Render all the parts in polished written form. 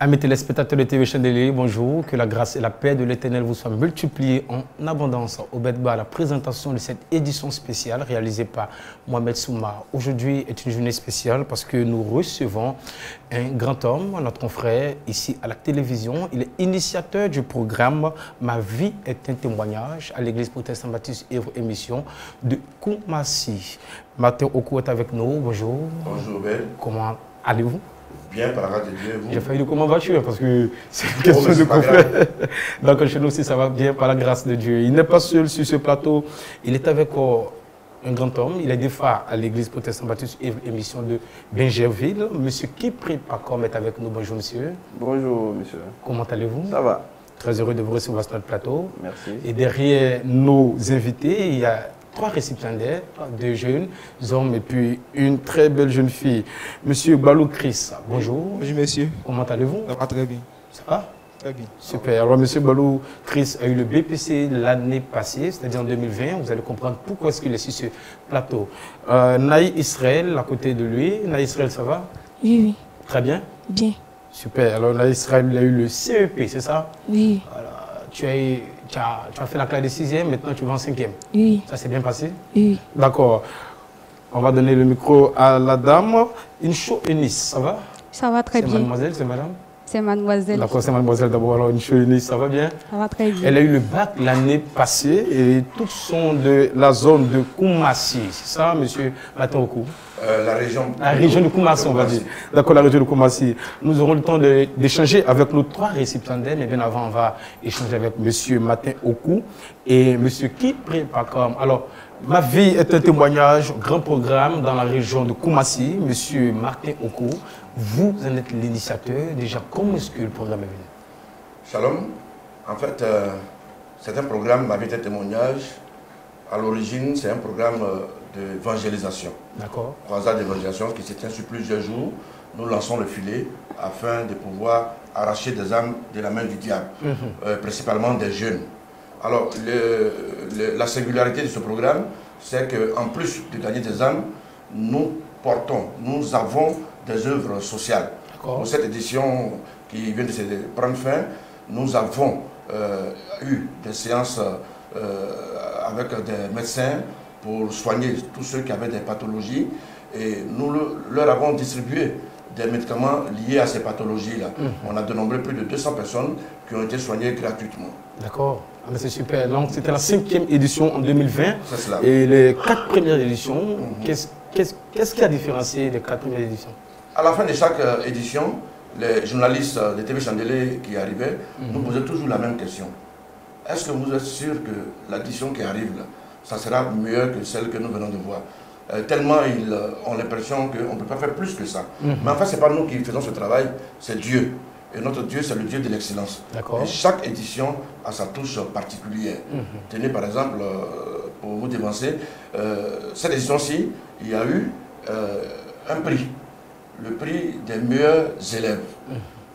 Amis téléspectateurs de TV Chandelier, bonjour. Que la grâce et la paix de l'Éternel vous soient multipliées en abondance. Au Betba, la présentation de cette édition spéciale réalisée par Mohamed Souma. Aujourd'hui est une journée spéciale parce que nous recevons un grand homme, notre confrère, ici à la télévision. Il est initiateur du programme Ma vie est un témoignage à l'église protestante baptiste Œuvre et Mission de Koumassi. Martin Okou est avec nous. Bonjour. Bonjour, Ben. Comment allez-vous? Bien, par la grâce de Dieu, vous. J'ai failli dire comment vas-tu parce que c'est une question de confrère. Donc chez nous aussi ça va bien par la grâce de Dieu. Il n'est pas seul sur ce plateau, il est avec un grand homme. Il est des phares à l'église protestante baptiste émission de Bingerville. Monsieur Kipri Pacom est avec nous. Bonjour monsieur. Bonjour monsieur. Comment allez-vous? Ça va. Très heureux de vous recevoir sur notre plateau. Merci. Et derrière nos invités, il y a 3 récipiendaires, 2 jeunes hommes et puis une très belle jeune fille. Monsieur Balou Chris, bonjour. Bonjour monsieur. Comment allez-vous? Ça va très bien. Ça va? Très bien. Super. Alors monsieur Balou Chris a eu le BPC l'année passée, c'est-à-dire en 2020. Vous allez comprendre pourquoi est-ce qu'il est sur ce plateau. Naï Israël, à côté de lui. Naï Israël, ça va? Oui, oui. Très bien? Bien. Super. Alors Naï Israël, il a eu le CEP, c'est ça? Oui. Voilà. Tu as fait la classe de 6e, maintenant tu vas en 5e. Oui. Ça s'est bien passé? Oui. D'accord. On va donner le micro à la dame. Incho Eunice, ça va? Ça va très C'est bien. mademoiselle, c'est madame? C'est mademoiselle. D'accord, c'est mademoiselle d'abord. Alors Incho Eunice, ça va bien? Ça va très bien. Elle a eu le bac l'année passée et toutes sont de la zone de Koumassi. C'est ça, monsieur Matokou? La région de Koumassi, on va dire. D'accord, la région de Koumassi. Nous aurons le temps d'échanger avec nos 3 récipiendaires, mais bien avant, on va échanger avec monsieur Martin Okou et monsieur Kipri Pacom. Alors, ma vie est un témoignage, grand programme dans la région de Koumassi. Monsieur Martin Okou, vous en êtes l'initiateur. Déjà, comment est-ce que le programme est venu? Shalom. En fait, c'est un programme, Ma vie est un témoignage. À l'origine, c'est un programme d'évangélisation. D'accord. Croisade d'évangélisation qui s'étend sur plusieurs jours. Nous lançons le filet afin de pouvoir arracher des âmes de la main du diable, principalement des jeunes. Alors, la singularité de ce programme, c'est qu'en plus de gagner des âmes, nous avons des œuvres sociales. Pour cette édition qui vient de se prendre fin, nous avons eu des séances avec des médecins pour soigner tous ceux qui avaient des pathologies et nous leur avons distribué des médicaments liés à ces pathologies-là. On a dénombré plus de 200 personnes qui ont été soignées gratuitement. D'accord. Ah, c'est super. Donc c'était la 5e édition en 2020. C'est cela. Et les 4 premières éditions, qu'est-ce qui a différencié les 4 premières éditions? À la fin de chaque édition, les journalistes de TV Chandelier qui arrivaient nous posaient toujours la même question. Est-ce que vous êtes sûr que l'édition qui arrive là, ça sera mieux que celle que nous venons de voir? Tellement ils ont l'impression qu'on ne peut pas faire plus que ça. Mais en fait, ce n'est pas nous qui faisons ce travail, c'est Dieu. Et notre Dieu, c'est le Dieu de l'excellence. Et chaque édition a sa touche particulière. Tenez par exemple, pour vous dévancer, cette édition-ci, il y a eu un prix, le prix des meilleurs élèves.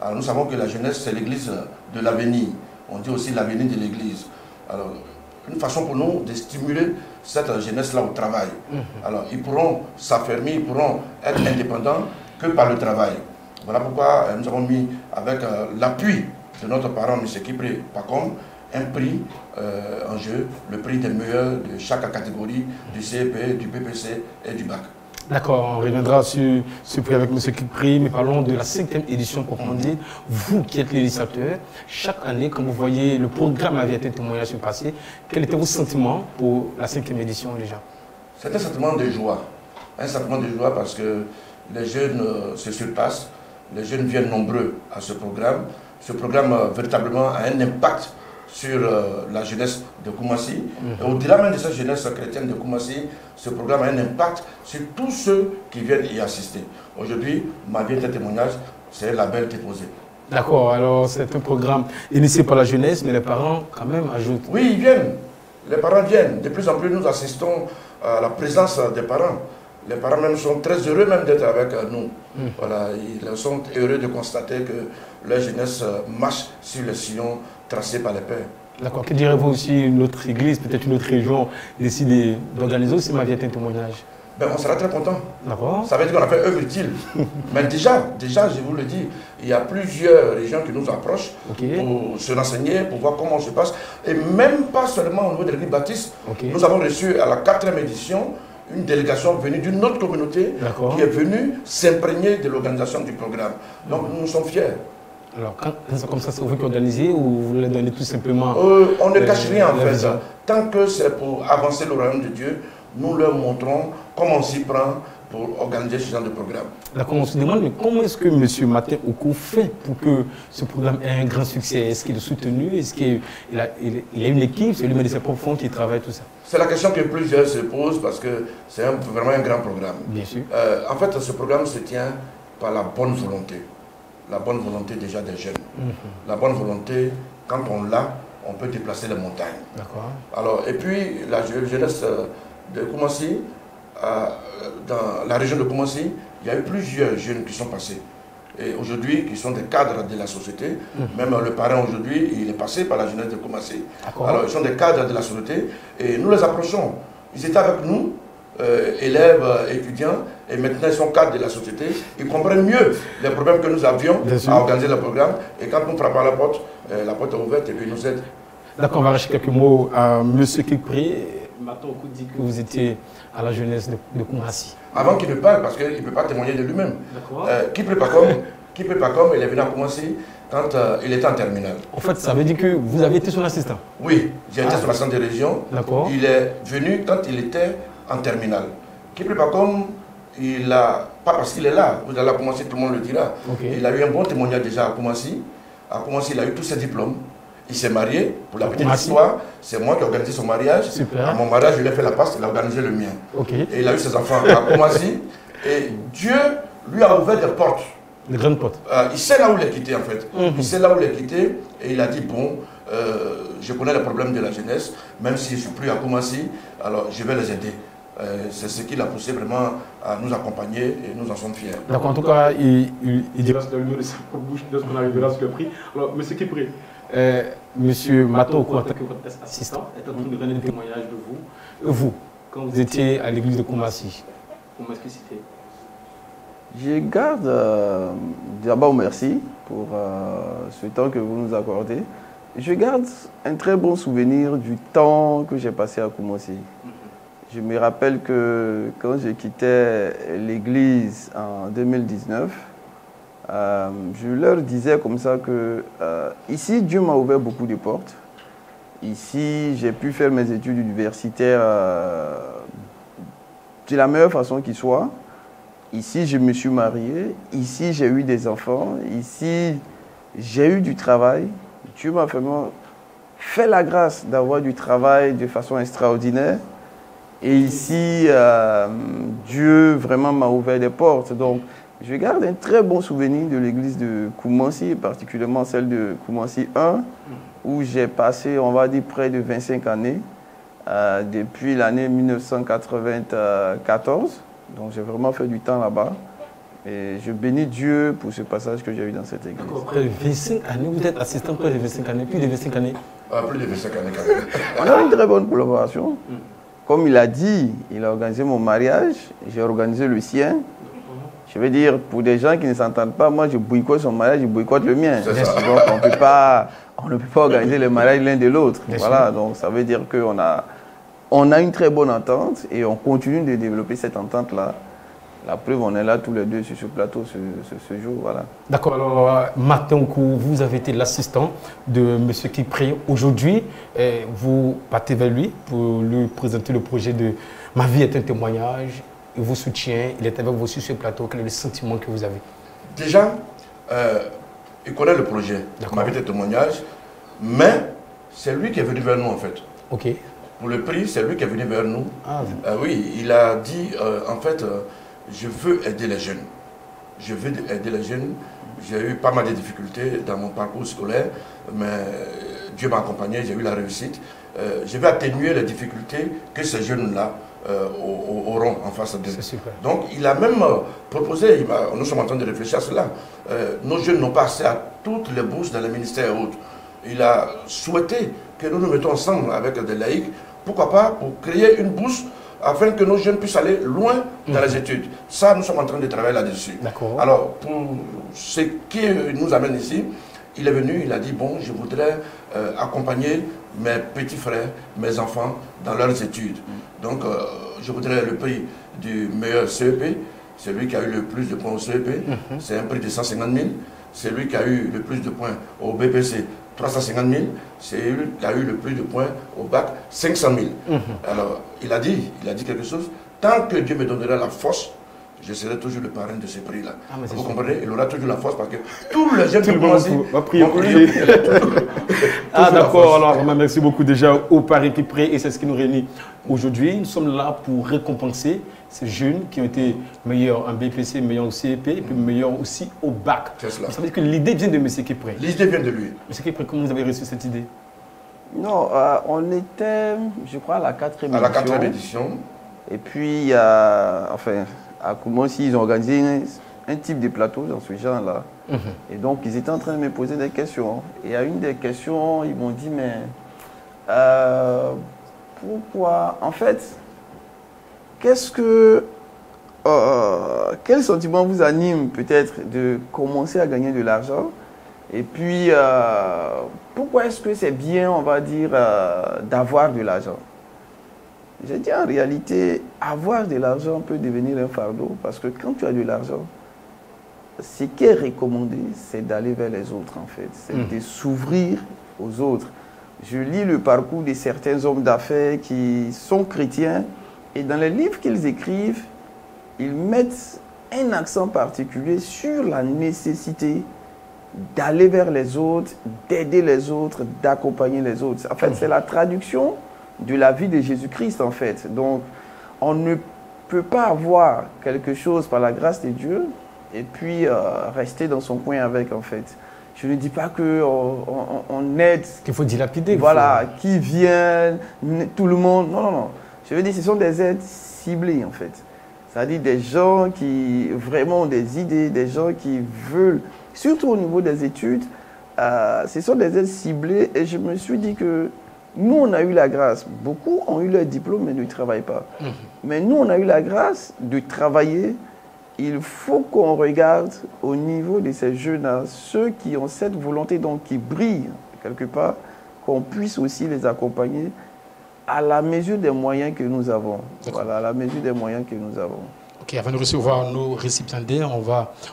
Alors nous savons que la jeunesse, c'est l'église de l'avenir. On dit aussi l'avenir de l'église. Alors, une façon pour nous de stimuler cette jeunesse-là au travail. Alors, ils pourront s'affermir, ils pourront être indépendants que par le travail. Voilà pourquoi nous avons mis, avec l'appui de notre parent, M. Kipri Pacom, un prix en jeu, le prix des meilleurs de chaque catégorie, du CEP, du BPC et du BAC. D'accord, on reviendra sur ce prix avec M. Kipri, mais parlons de la 5e édition pour qu'on dise. Vous qui êtes l'initiateur, chaque année, quand vous voyez le programme avait été témoignage se passer, quel était vos sentiments pour la 5e édition déjà? C'est un sentiment de joie. Un sentiment de joie parce que les jeunes se surpassent, les jeunes viennent nombreux à ce programme. Ce programme véritablement a un impact sur la jeunesse de Koumassi. Et au-delà même de cette jeunesse chrétienne de Koumassi, ce programme a un impact sur tous ceux qui viennent y assister. Aujourd'hui, Ma vie est un témoignage, c'est un label déposé. D'accord, alors c'est un programme initié par la jeunesse, mais les parents quand même ajoutent. Oui, ils viennent. Les parents viennent. De plus en plus, nous assistons à la présence des parents. Les parents même sont très heureux même d'être avec nous. Voilà, ils sont heureux de constater que leur jeunesse marche sur les sillons tracés par les pères. D'accord. Que direz-vous aussi une autre église, peut-être une autre région, décide d'organiser aussi Ma vie est un témoignage? ben, on sera très content. D'accord. Ça veut dire qu'on a fait œuvre utile. Mais déjà, je vous le dis, il y a plusieurs régions qui nous approchent pour se renseigner, pour voir comment se passe. Et même pas seulement au niveau de l'église baptiste. Nous avons reçu à la 4e édition une délégation venue d'une autre communauté qui est venue s'imprégner de l'organisation du programme. Donc nous sommes fiers. Alors, quand c'est comme ça, c'est vous qui organisez ou vous les donnez tout simplement on ne cache rien en fait. Tant que c'est pour avancer le royaume de Dieu, nous leur montrons comment on s'y prend pour organiser ce genre de programme. D'accord, on se demande, mais comment est-ce que M. Martin Oko fait pour que ce programme ait un grand succès? Est-ce qu'il est soutenu? Est-ce qu'il a une équipe? C'est lui-même de ses propres fonds qui travaille tout ça? C'est la question que plusieurs se posent parce que c'est vraiment un grand programme. Bien sûr. En fait, ce programme se tient par la bonne volonté. La bonne volonté déjà des jeunes. La bonne volonté, quand on l'a, on peut déplacer les montagnes. D'accord. Alors, et puis, la jeunesse de Koumassi, dans la région de Koumassi, il y a eu plusieurs jeunes qui sont passés. Et aujourd'hui, qui sont des cadres de la société. Même le parrain aujourd'hui, il est passé par la jeunesse de Koumassi. Alors, ils sont des cadres de la société et nous les approchons. Ils étaient avec nous, élèves, étudiants, et maintenant ils sont cadres de la société. Ils comprennent mieux les problèmes que nous avions à organiser le programme. Et quand nous frappons à la porte est ouverte et puis ils nous aident. D'accord, on va racheter quelques mots à M. Kipri. Martin Oko dit que vous étiez à la jeunesse de Koumassi. Avant qu'il ne parle, parce qu'il ne peut pas témoigner de lui-même. Kipri Pakom, il est venu à Koumassi quand il était en terminale. En fait, ça veut dire que vous avez été son assistant? Oui, j'ai été son assistant de région. D'accord. Il est venu quand il était en terminale. Kipri Pakom, il a, pas parce qu'il est là, vous allez à Koumassi, tout le monde le dira. Il a eu un bon témoignage déjà à Koumassi. À Koumassi, il a eu tous ses diplômes. Il s'est marié, pour la petite histoire, c'est moi qui ai organisé son mariage. Super. À mon mariage, je lui ai fait la passe, il a organisé le mien. Et il a eu ses enfants à Koumassi. Et Dieu lui a ouvert des portes. Des grandes portes. Il sait là où il est quitté en fait. Il sait là où il est quitté et il a dit bon, je connais les problèmes de la jeunesse, même si je ne suis plus à Koumassi, alors je vais les aider. C'est ce qui l'a poussé vraiment à nous accompagner et nous en sommes fiers. Donc en tout cas, il dira ce de sa bouche lorsqu'on arrivera sur le prix. Alors, M. Kipri, Monsieur Martin Oko, en tant que votre assistant, est en train de donner des témoignages de vous. Vous, quand vous étiez à l'église de Koumassi, comment est-ce que c'était? Je garde d'abord merci pour ce temps que vous nous accordez. Je garde un très bon souvenir du temps que j'ai passé à Koumassi. Je me rappelle que quand j'ai quitté l'église en 2019, je leur disais comme ça que ici, Dieu m'a ouvert beaucoup de portes. Ici, j'ai pu faire mes études universitaires de la meilleure façon qui soit. Ici, je me suis marié. Ici, j'ai eu des enfants. Ici, j'ai eu du travail. Dieu m'a vraiment fait la grâce d'avoir du travail de façon extraordinaire. Et ici, Dieu vraiment m'a ouvert des portes. Donc, je garde un très bon souvenir de l'église de Koumassi, particulièrement celle de Koumassi 1, où j'ai passé, on va dire, près de 25 années, depuis l'année 1994. Donc, j'ai vraiment fait du temps là-bas. Et je bénis Dieu pour ce passage que j'ai eu dans cette église. Près de 25 années, vous êtes assistant près de 25 années, plus de 25 années? Plus de 25 années quand même. On a une très bonne collaboration. Comme il a dit, il a organisé mon mariage, j'ai organisé le sien. Je veux dire, pour des gens qui ne s'entendent pas, moi je boycotte son mariage, je boycotte le mien. Donc on ne peut pas organiser le mariage l'un de l'autre. Voilà, donc ça veut dire qu'on a une très bonne entente et on continue de développer cette entente-là. La preuve, on est là tous les deux sur ce plateau ce jour. Voilà. D'accord, alors Martin Oko, vous avez été l'assistant de M. Kipri. Aujourd'hui, vous partez vers lui pour lui présenter le projet de Ma vie est un témoignage. Il vous soutient, il est avec vous sur ce plateau. Quel est le sentiment que vous avez? Déjà, il connaît le projet, Ma vie est un témoignage, mais c'est lui qui est venu vers nous en fait. Ok. Pour le prix, c'est lui qui est venu vers nous. Oui, il a dit en fait, je veux aider les jeunes. Je veux aider les jeunes. J'ai eu pas mal de difficultés dans mon parcours scolaire, mais Dieu m'a accompagné, j'ai eu la réussite. Je vais atténuer les difficultés que ces jeunes-là auront en face d'eux. Donc il a même proposé, nous sommes en train de réfléchir à cela, nos jeunes n'ont pas accès à toutes les bourses dans les ministères et autres. Il a souhaité que nous nous mettons ensemble avec des laïcs, pourquoi pas, pour créer une bourse afin que nos jeunes puissent aller loin dans les études. Ça, nous sommes en train de travailler là-dessus. Alors, pour ce qui nous amène ici, il est venu, il a dit, bon, je voudrais accompagner mes petits frères, mes enfants dans leurs études. Donc, je voudrais le prix du meilleur CEP, celui qui a eu le plus de points au CEP, c'est un prix de 150 000. Celui qui a eu le plus de points au BPC, 350 000. C'est lui qui a eu le plus de points au bac, 500 000. Alors, il a dit quelque chose. Tant que Dieu me donnera la force, je serai toujours le parrain de ce prix-là. Vous comprenez? Il aura toujours la force parce que tous les jeunes qui vont prier pour lui. Ah d'accord, alors merci beaucoup déjà au Paris qui prie et c'est ce qui nous réunit aujourd'hui. Nous sommes là pour récompenser ces jeunes qui ont été meilleurs en BPC, meilleurs au CEP et puis meilleurs aussi au bac. Vous savez que l'idée vient de M. Kipré. L'idée vient de lui. M. Kipré, comment vous avez reçu cette idée? Non, on était, je crois, à la 4e édition. À la 4e édition. Et puis, enfin, à Koumassi, ils ont organisé un type de plateau dans ce genre-là. Et donc, ils étaient en train de me poser des questions. Et à une des questions, ils m'ont dit, mais pourquoi, en fait, quel sentiment vous anime peut-être de commencer à gagner de l'argent? Et puis, pourquoi est-ce que c'est bien, on va dire, d'avoir de l'argent? J'ai dit, en réalité, avoir de l'argent peut devenir un fardeau parce que quand tu as de l'argent, ce qui est recommandé, c'est d'aller vers les autres, en fait. C'est de s'ouvrir aux autres. Je lis le parcours de certains hommes d'affaires qui sont chrétiens et dans les livres qu'ils écrivent, ils mettent un accent particulier sur la nécessité d'aller vers les autres, d'aider les autres, d'accompagner les autres. En fait, c'est la traduction de la vie de Jésus-Christ, en fait. Donc, on ne peut pas avoir quelque chose par la grâce de Dieu et puis rester dans son coin avec, en fait. Je ne dis pas qu'on aide... Qu'il faut dilapider. Voilà, qui viennent, tout le monde. Non, non, non. Je veux dire, ce sont des aides ciblées, en fait. C'est-à-dire des gens qui vraiment ont des idées, des gens qui veulent, surtout au niveau des études, ce sont des aides ciblées. Et je me suis dit que nous, on a eu la grâce. Beaucoup ont eu leur diplôme, mais ne travaillent pas. Mais nous, on a eu la grâce de travailler. Il faut qu'on regarde au niveau de ces jeunes-là, ceux qui ont cette volonté, donc qui brillent quelque part, qu'on puisse aussi les accompagner à la mesure des moyens que nous avons. Voilà, à la mesure des moyens que nous avons. Ok, avant de recevoir nos récipiendaires,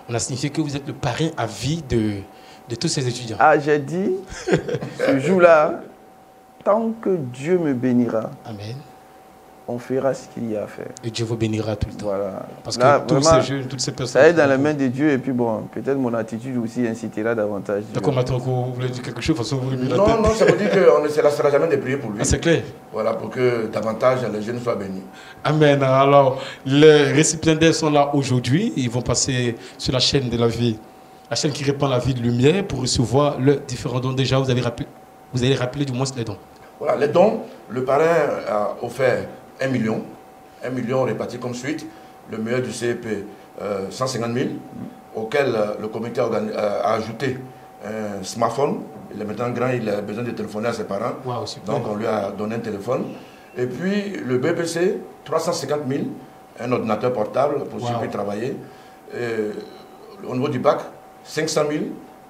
on a signifié que vous êtes le parrain à vie de tous ces étudiants. Ah, j'ai dit, ce jour-là, tant que Dieu me bénira, amen, on fera ce qu'il y a à faire. Et Dieu vous bénira tout le temps. Voilà. Parce que tous ces jeunes, toutes ces personnes... Ça est dans les mains de Dieu et puis bon, peut-être mon attitude aussi incitera davantage. D'accord, maintenant vous voulez dire quelque chose, façon vous remuez la tête. Non, ça veut dire qu'on ne se lassera jamais de prier pour lui. Ah, c'est clair. Voilà, pour que davantage les jeunes soient bénis. Amen. Alors, les récipiendaires sont là aujourd'hui. Ils vont passer sur la chaîne de la vie, la chaîne qui répand la vie de lumière pour recevoir les différents dons. Déjà, vous allez rappeler du moins les dons. Voilà, les dons, le parrain a offert 1 million. 1 million réparti comme suite. Le meilleur du CEP, 150 000, auquel le comité a ajouté un smartphone. Il est maintenant grand, il a besoin de téléphoner à ses parents. Wow, donc on lui a donné un téléphone. Et puis le BPC, 350 000, un ordinateur portable pour ceux qui travailler. Au niveau du bac, 500 000.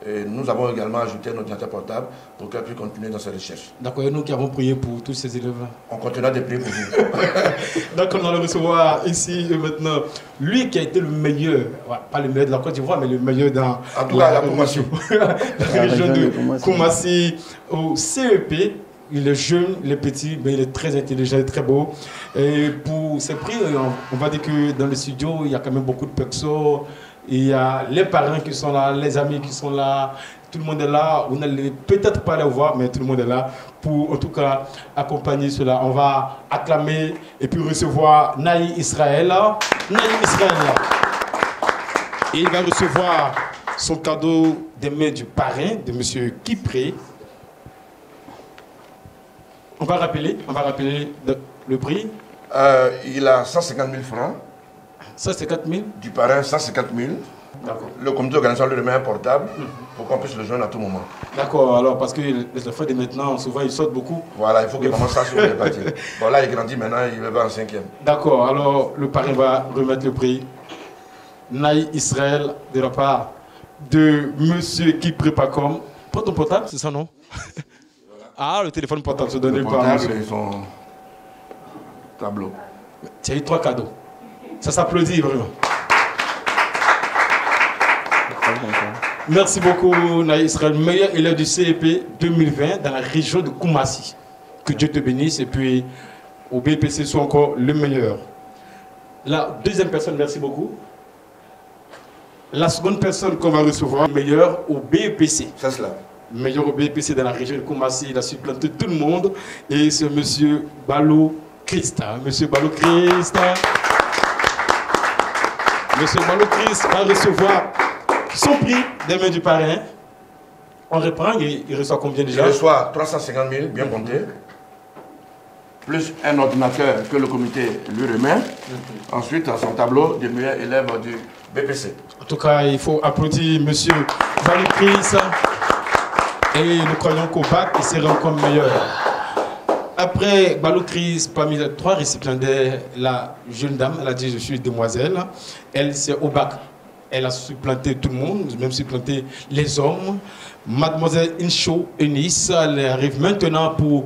Et nous avons également ajouté un ordinateur portable pour qu'elle puisse continuer dans ses recherches. D'accord, et nous qui avons prié pour tous ces élèves. On continuera de prier pour vous. Donc on va le recevoir ici et maintenant. Lui qui a été le meilleur, pas le meilleur de la Côte d'Ivoire, mais le meilleur dans la Koumassi. La région de Koumassi au CEP. Il est jeune, il est petit, mais il est très intelligent et très beau. Et pour ces prix, on va dire que dans le studio, il y a quand même beaucoup de personnes. Il y a les parents qui sont là, les amis qui sont là, tout le monde est là. Vous n'allez peut-être pas les voir, mais tout le monde est là pour en tout cas accompagner cela. On va acclamer et puis recevoir Naï Israël. Naï Israël. Et il va recevoir son cadeau des mains du parrain, de M. Kipré. On va rappeler le prix. Il a 150 000 francs. 150 000. Du parrain, 150 000. Le comité organisateur lui remet un portable pour qu'on puisse le joindre à tout moment. D'accord, alors parce que les enfants de maintenant, souvent ils sautent beaucoup. Voilà, il faut que maman sache où il est parti. Bon là il grandit maintenant, il va en 5e. D'accord, alors le parrain va remettre le prix. Naï Israël de la part de monsieur qui prépare comme. Prends ton portable, c'est ça non? Ah, le téléphone portable se donne par monsieur. Et son tableau. Tu as eu 3 cadeaux. Ça s'applaudit vraiment. Merci beaucoup, Naï Israël, meilleur élève du CEP 2020 dans la région de Koumassi. Que Dieu te bénisse et puis au BPC soit encore le meilleur. La deuxième personne, merci beaucoup. La seconde personne qu'on va recevoir, meilleur au BPC. C'est cela. Meilleur au BPC dans la région de Koumassi, il a supplanté tout le monde. Et c'est monsieur Balo Christa. Monsieur Balo Christa. Monsieur Balo Christa va recevoir son prix des mains du parrain. On reprend, il reçoit combien déjà? Il reçoit 350 000, bien compté. Plus un ordinateur que le comité lui remet. Ensuite, son tableau des meilleurs élèves du BPC. En tout cas, il faut applaudir monsieur Balo Christa. Et nous croyons qu'au bac, il sera encore meilleur. Après Balo Christa, parmi les 3 récipiendaires, la jeune dame, elle a dit je suis demoiselle. Elle, c'est au bac. Elle a supplanté tout le monde, même supplanté les hommes. Mademoiselle Incho Eunice, elle arrive maintenant pour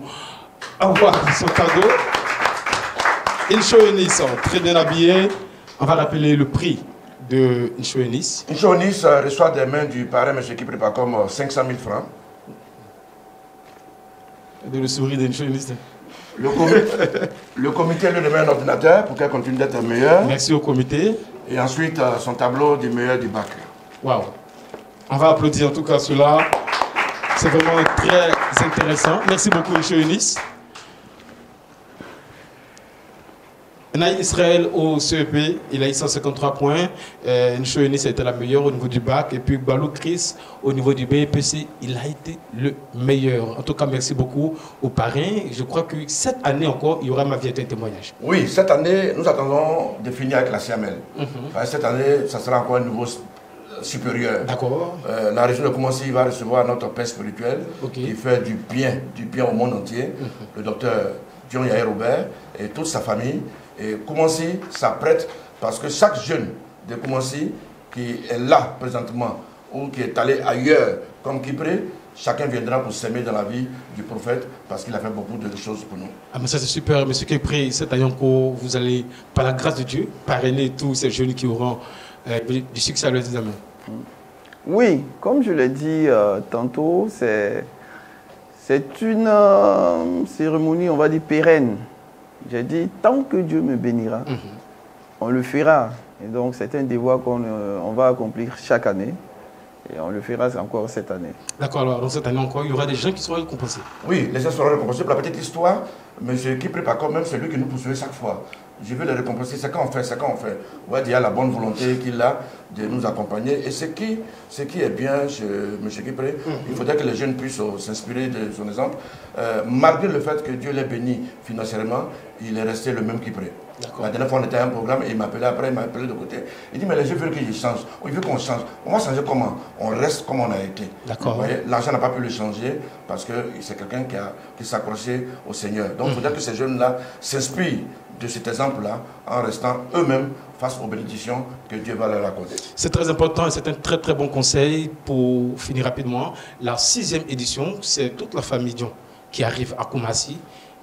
avoir son cadeau. Incho Eunice, très bien habillée. On va rappeler le prix de Incho Eunice. Incho Eunice reçoit des mains du parrain, monsieur qui prépare comme 500 000 francs. De le sourire d'Incho Eunice. Le comité lui remet un ordinateur pour qu'elle continue d'être meilleure. Merci au comité. Et ensuite, son tableau des meilleurs du bac. Waouh. On va applaudir en tout cas cela. C'est vraiment très intéressant. Merci beaucoup, M. Eunice. Naï Israël au CEP, il a eu 153 points. Ncho Eunice a été la meilleure au niveau du bac. Et puis Balo Chris au niveau du BPC, il a été le meilleur. En tout cas, merci beaucoup aux parrains. Je crois que cette année encore, il y aura ma vie et un témoignage. Oui, cette année, nous attendons de finir avec la CML. Cette année, ça sera encore un niveau supérieur. D'accord. La région de Koumassi va recevoir notre père spirituel qui fait du bien au monde entier. Le docteur Dion Yair Robert et toute sa famille. Et Koumassi s'apprête parce que chaque jeune de Koumassi qui est là présentement ou qui est allé ailleurs comme Kipré, chacun viendra pour s'aimer dans la vie du prophète parce qu'il a fait beaucoup de choses pour nous. Ah mais ça c'est super, monsieur Kipré, cette année encore, vous allez, par la grâce de Dieu, parrainer tous ces jeunes qui auront du succès à leurs examens. Oui, comme je l'ai dit tantôt, c'est une cérémonie, on va dire, pérenne. J'ai dit, tant que Dieu me bénira, on le fera. Et donc, c'est un devoir qu'on va accomplir chaque année. Et on le fera encore cette année. D'accord, alors dans cette année encore, il y aura des gens qui seront récompensés. Oui, les gens seront récompensés. Pour la petite histoire, M. Kipré, par contre, même c'est lui qui nous poursuit chaque fois. Je veux les récompenser, c'est quand on fait, c'est quand on fait. Ouais, il y a la bonne volonté qu'il a de nous accompagner. Et ce qui est bien chez M. Kipré, il faudrait que les jeunes puissent s'inspirer de son exemple. Malgré le fait que Dieu l'ait béni financièrement, il est resté le même Kipré. La dernière fois, on était à un programme et il m'appelait après, il m'a appelé de côté. Il dit, mais les gens veulent qu'ils changent. Il veut qu'on change. On va changer comment? On reste comme on a été. L'argent n'a pas pu le changer parce que c'est quelqu'un qui s'accrochait au Seigneur. Donc, il faudrait que ces jeunes-là s'inspirent de cet exemple-là en restant eux-mêmes face aux bénédictions que Dieu va leur accorder. C'est très important et c'est un très très bon conseil pour finir rapidement. La 6e édition, c'est toute la famille Dion qui arrive à Koumassi.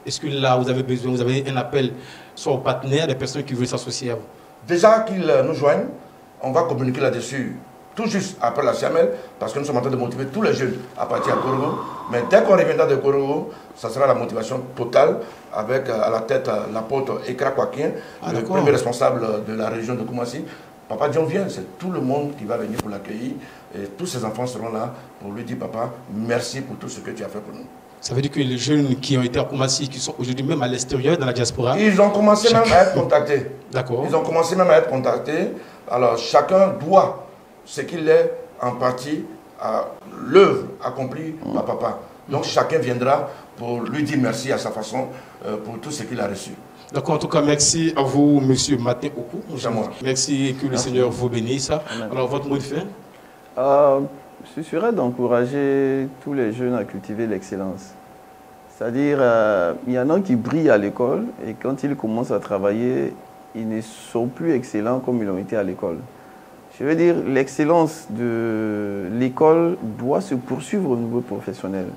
Est-ce que là, vous avez besoin, vous avez un appel soit aux partenaires, des personnes qui veulent s'associer à vous? Déjà qu'ils nous joignent, on va communiquer là-dessus tout juste après la CML, parce que nous sommes en train de motiver tous les jeunes à partir à Korogo. Mais dès qu'on reviendra de Korogo, ça sera la motivation totale, avec à la tête l'apôtre Ekra Kwakien, le premier responsable de la région de Koumassi. Papa Dion vient, c'est tout le monde qui va venir pour l'accueillir. Et tous ses enfants seront là pour lui dire, papa, merci pour tout ce que tu as fait pour nous. Ça veut dire que les jeunes qui ont été à Koumassi, qui sont aujourd'hui même à l'extérieur, dans la diaspora... Ils ont commencé même à être contactés. D'accord. Ils ont commencé même à être contactés. Alors chacun doit ce qu'il est en partie à l'œuvre accomplie par papa. Donc chacun viendra pour lui dire merci à sa façon pour tout ce qu'il a reçu. D'accord, en tout cas, merci à vous, monsieur Martin Oku. Moi. Merci, que le Seigneur vous bénisse. Alors, votre mot de fin? Ce serait d'encourager tous les jeunes à cultiver l'excellence. C'est-à-dire, il y en a qui brillent à l'école et quand ils commencent à travailler, ils ne sont plus excellents comme ils l'ont été à l'école. Je veux dire, l'excellence de l'école doit se poursuivre au niveau professionnel.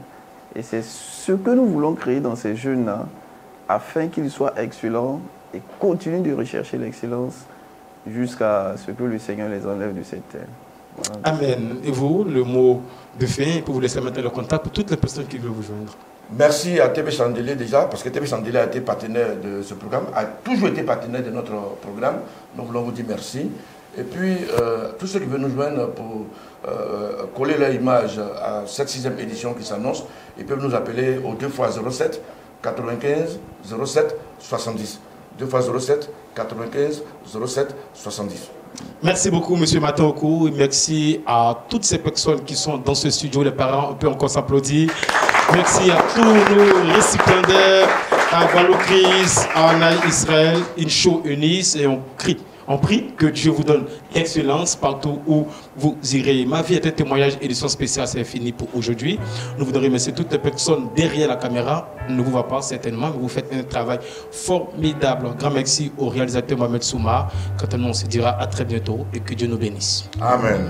Et c'est ce que nous voulons créer dans ces jeunes-là, afin qu'ils soient excellents et continuent de rechercher l'excellence jusqu'à ce que le Seigneur les enlève de cette terre. Voilà. Amen. Et vous, le mot de fin, pour vous laisser mettre le contact pour toutes les personnes qui veulent vous joindre. Merci à TV Chandelier déjà, parce que TV Chandelier a été partenaire de ce programme, a toujours été partenaire de notre programme. Nous voulons vous dire merci. Et puis, tous ceux qui veulent nous joindre pour coller leur image à cette 6e édition qui s'annonce, ils peuvent nous appeler au 2x07 95 07 70. 2x07 95 07 70. Merci beaucoup, M. Mataoku, et merci à toutes ces personnes qui sont dans ce studio. Les parents, on peut encore s'applaudir. Merci à tous nos récipiendaires, à Valocris, à Anaï Israël, Incho Eunice, et on prie que Dieu vous donne l'excellence partout où vous irez. Ma vie est un témoignage, édition spéciale, c'est fini pour aujourd'hui. Nous voudrions remercier toutes les personnes derrière la caméra. On ne vous voit pas certainement, mais vous faites un travail formidable. Un grand merci au réalisateur Mohamed Souma. Quant à nous, on se dira à très bientôt et que Dieu nous bénisse. Amen.